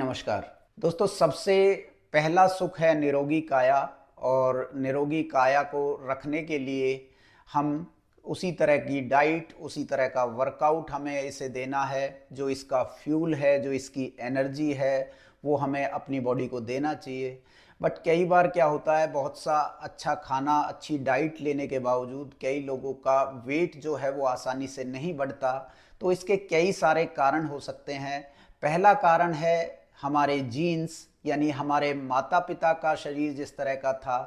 नमस्कार दोस्तों। सबसे पहला सुख है निरोगी काया, और निरोगी काया को रखने के लिए हम उसी तरह की डाइट, उसी तरह का वर्कआउट हमें इसे देना है। जो इसका फ्यूल है, जो इसकी एनर्जी है, वो हमें अपनी बॉडी को देना चाहिए। बट कई बार क्या होता है, बहुत सा अच्छा खाना, अच्छी डाइट लेने के बावजूद कई लोगों का वेट जो है वो आसानी से नहीं बढ़ता। तो इसके कई सारे कारण हो सकते हैं। पहला कारण है हमारे जीन्स, यानी हमारे माता पिता का शरीर जिस तरह का था,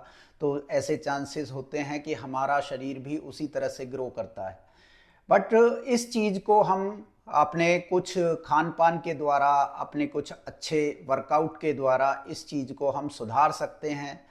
तो ऐसे चांसेस होते हैं कि हमारा शरीर भी उसी तरह से ग्रो करता है। बट इस चीज़ को हम अपने कुछ खान पान के द्वारा, अपने कुछ अच्छे वर्कआउट के द्वारा इस चीज़ को हम सुधार सकते हैं।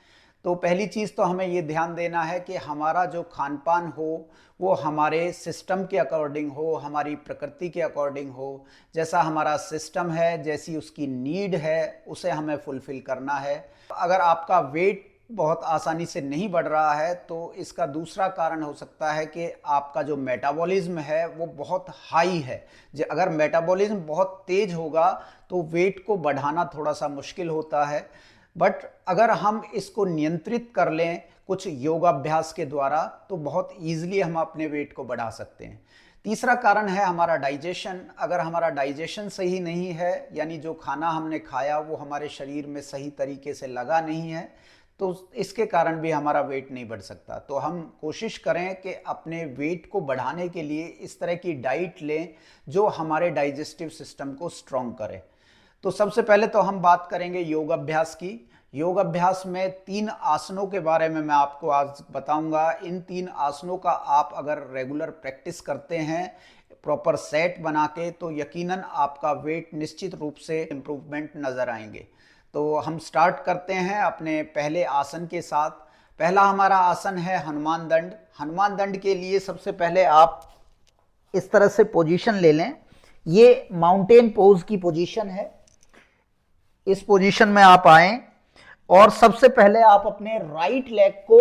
तो पहली चीज़ तो हमें ये ध्यान देना है कि हमारा जो खान पान हो वो हमारे सिस्टम के अकॉर्डिंग हो, हमारी प्रकृति के अकॉर्डिंग हो। जैसा हमारा सिस्टम है, जैसी उसकी नीड है, उसे हमें फुलफ़िल करना है। अगर आपका वेट बहुत आसानी से नहीं बढ़ रहा है तो इसका दूसरा कारण हो सकता है कि आपका जो मेटाबॉलिज्म है वो बहुत हाई है। अगर मेटाबॉलिज्म बहुत तेज होगा तो वेट को बढ़ाना थोड़ा सा मुश्किल होता है। बट अगर हम इसको नियंत्रित कर लें कुछ योगाभ्यास के द्वारा, तो बहुत ईजिली हम अपने वेट को बढ़ा सकते हैं। तीसरा कारण है हमारा डाइजेशन। अगर हमारा डाइजेशन सही नहीं है, यानी जो खाना हमने खाया वो हमारे शरीर में सही तरीके से लगा नहीं है, तो इसके कारण भी हमारा वेट नहीं बढ़ सकता। तो हम कोशिश करें कि अपने वेट को बढ़ाने के लिए इस तरह की डाइट लें जो हमारे डाइजेस्टिव सिस्टम को स्ट्रॉन्ग करे। तो सबसे पहले तो हम बात करेंगे योग अभ्यास की। योग अभ्यास में 3 आसनों के बारे में मैं आपको आज बताऊंगा। इन 3 आसनों का आप अगर रेगुलर प्रैक्टिस करते हैं प्रॉपर सेट बना के, तो यकीनन आपका वेट निश्चित रूप से इम्प्रूवमेंट नज़र आएंगे। तो हम स्टार्ट करते हैं अपने पहले आसन के साथ। पहला हमारा आसन है हनुमान दंड। हनुमान दंड के लिए सबसे पहले आप इस तरह से पोजीशन ले लें। ये माउंटेन पोज की पोजीशन है। इस पोजीशन में आप आए और सबसे पहले आप अपने राइट लेग को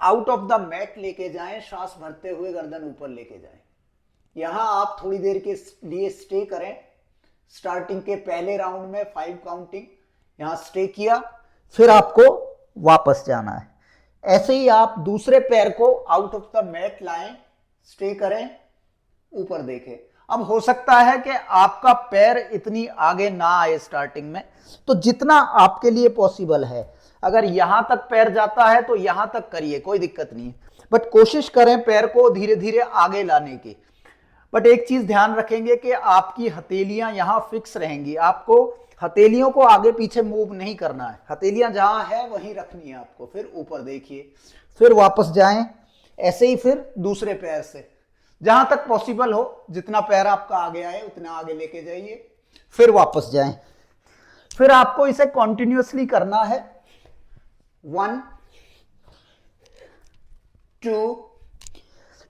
आउट ऑफ द मैट लेके जाएं, सांस भरते हुए गर्दन ऊपर लेके जाएं। यहां आप थोड़ी देर के लिए स्टे करें। स्टार्टिंग के पहले राउंड में 5 काउंटिंग यहां स्टे किया, फिर आपको वापस जाना है। ऐसे ही आप दूसरे पैर को आउट ऑफ द मैट लाएं, स्टे करें, ऊपर देखें। अब हो सकता है कि आपका पैर इतनी आगे ना आए स्टार्टिंग में, तो जितना आपके लिए पॉसिबल है, अगर यहां तक पैर जाता है तो यहां तक करिए, कोई दिक्कत नहीं है। बट कोशिश करें पैर को धीरे धीरे आगे लाने की। बट एक चीज ध्यान रखेंगे कि आपकी हथेलियां यहां फिक्स रहेंगी। आपको हथेलियों को आगे पीछे मूव नहीं करना है, हथेलियां जहां है वहीं रखनी है आपको। फिर ऊपर देखिए, फिर वापस जाएं। ऐसे ही फिर दूसरे पैर से जहां तक पॉसिबल हो, जितना पैर आपका आगे आए उतना आगे लेके जाइए, फिर वापस जाएं। फिर आपको इसे कॉन्टिन्यूअसली करना है। 1 2,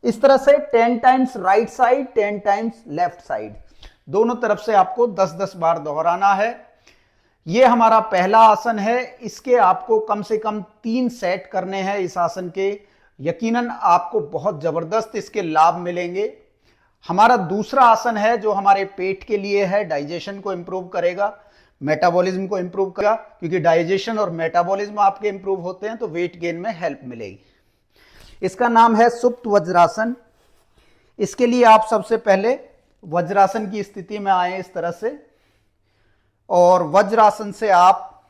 इस तरह से 10 times right side, 10 times left side, दोनों तरफ से आपको 10-10 बार दोहराना है। यह हमारा पहला आसन है। इसके आपको कम से कम 3 सेट करने हैं इस आसन के। यकीनन आपको बहुत जबरदस्त इसके लाभ मिलेंगे। हमारा दूसरा आसन है जो हमारे पेट के लिए है, डाइजेशन को इंप्रूव करेगा, मेटाबॉलिज्म को इंप्रूव करेगा। क्योंकि डाइजेशन और मेटाबॉलिज्म आपके इंप्रूव होते हैं तो वेट गेन में हेल्प मिलेगी। इसका नाम है सुप्त वज्रासन। इसके लिए आप सबसे पहले वज्रासन की स्थिति में आए इस तरह से, और वज्रासन से आप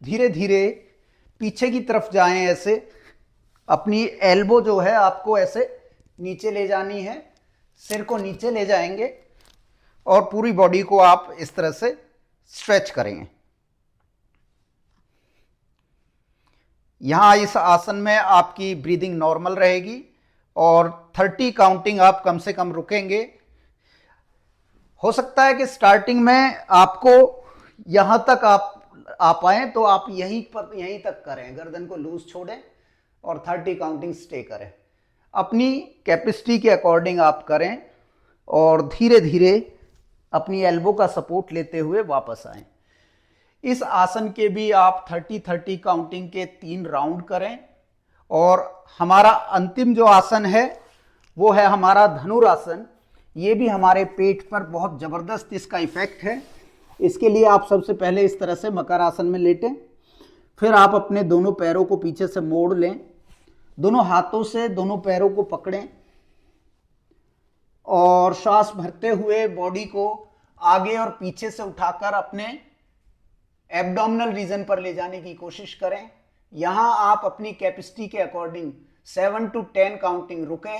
धीरे धीरे पीछे की तरफ जाएं। ऐसे अपनी एल्बो जो है आपको ऐसे नीचे ले जानी है, सिर को नीचे ले जाएंगे और पूरी बॉडी को आप इस तरह से स्ट्रेच करेंगे। यहां इस आसन में आपकी ब्रीदिंग नॉर्मल रहेगी और 30 काउंटिंग आप कम से कम रुकेंगे। हो सकता है कि स्टार्टिंग में आपको यहां तक आप आए तो आप यहीं तक करें, गर्दन को लूज छोड़ें और 30 काउंटिंग स्टे करें। अपनी कैपेसिटी के अकॉर्डिंग आप करें और धीरे धीरे अपनी एल्बो का सपोर्ट लेते हुए वापस आएं। इस आसन के भी आप 30-30 काउंटिंग के 3 राउंड करें। और हमारा अंतिम जो आसन है वो है हमारा धनुरासन। ये भी हमारे पेट पर बहुत जबरदस्त इसका इफेक्ट है। इसके लिए आप सबसे पहले इस तरह से मकर आसन में लेटें। फिर आप अपने दोनों पैरों को पीछे से मोड़ लें, दोनों हाथों से दोनों पैरों को पकड़ें और श्वास भरते हुए बॉडी को आगे और पीछे से उठाकर अपने एब्डोमिनल रीजन पर ले जाने की कोशिश करें। यहां आप अपनी कैपेसिटी के अकॉर्डिंग 7 to 10 काउंटिंग रुके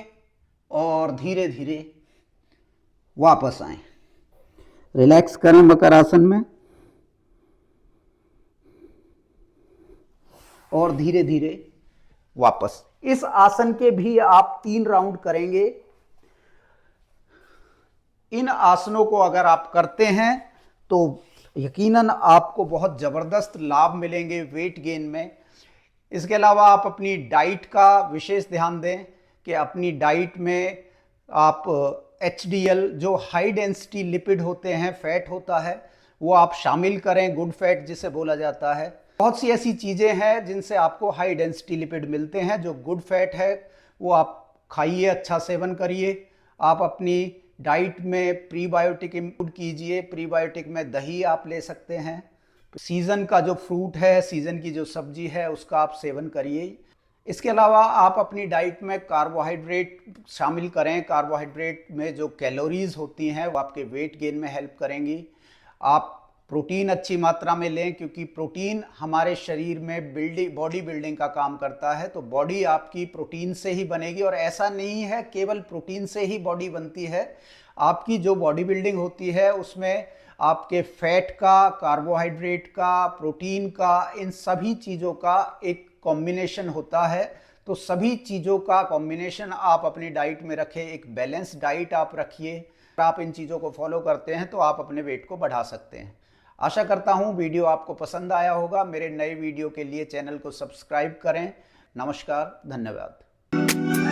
और धीरे धीरे वापस आएं। रिलैक्स करें मकर आसन में और धीरे धीरे वापस। इस आसन के भी आप 3 राउंड करेंगे। इन आसनों को अगर आप करते हैं तो यकीनन आपको बहुत ज़बरदस्त लाभ मिलेंगे वेट गेन में। इसके अलावा आप अपनी डाइट का विशेष ध्यान दें कि अपनी डाइट में आप HDL जो हाई डेंसिटी लिपिड होते हैं, फैट होता है, वो आप शामिल करें, गुड फैट जिसे बोला जाता है। बहुत सी ऐसी चीज़ें हैं जिनसे आपको हाई डेंसिटी लिपिड मिलते हैं। जो गुड फैट है वो आप खाइए, अच्छा सेवन करिए। आप अपनी डाइट में प्रीबायोटिक इंक्लूड कीजिए। प्रीबायोटिक में दही आप ले सकते हैं। सीज़न का जो फ्रूट है, सीज़न की जो सब्जी है, उसका आप सेवन करिए। इसके अलावा आप अपनी डाइट में कार्बोहाइड्रेट शामिल करें। कार्बोहाइड्रेट में जो कैलोरीज होती हैं वो आपके वेट गेन में हेल्प करेंगी। आप प्रोटीन अच्छी मात्रा में लें क्योंकि प्रोटीन हमारे शरीर में बॉडी बिल्डिंग का काम करता है। तो बॉडी आपकी प्रोटीन से ही बनेगी और ऐसा नहीं है केवल प्रोटीन से ही बॉडी बनती है। आपकी जो बॉडी बिल्डिंग होती है उसमें आपके फैट का, कार्बोहाइड्रेट का, प्रोटीन का, इन सभी चीज़ों का एक कॉम्बिनेशन होता है। तो सभी चीज़ों का कॉम्बिनेशन आप अपनी डाइट में रखें। एक बैलेंस डाइट आप रखिए। आप इन चीज़ों को फॉलो करते हैं तो आप अपने वेट को बढ़ा सकते हैं। आशा करता हूँ वीडियो आपको पसंद आया होगा। मेरे नए वीडियो के लिए चैनल को सब्सक्राइब करें। नमस्कार, धन्यवाद।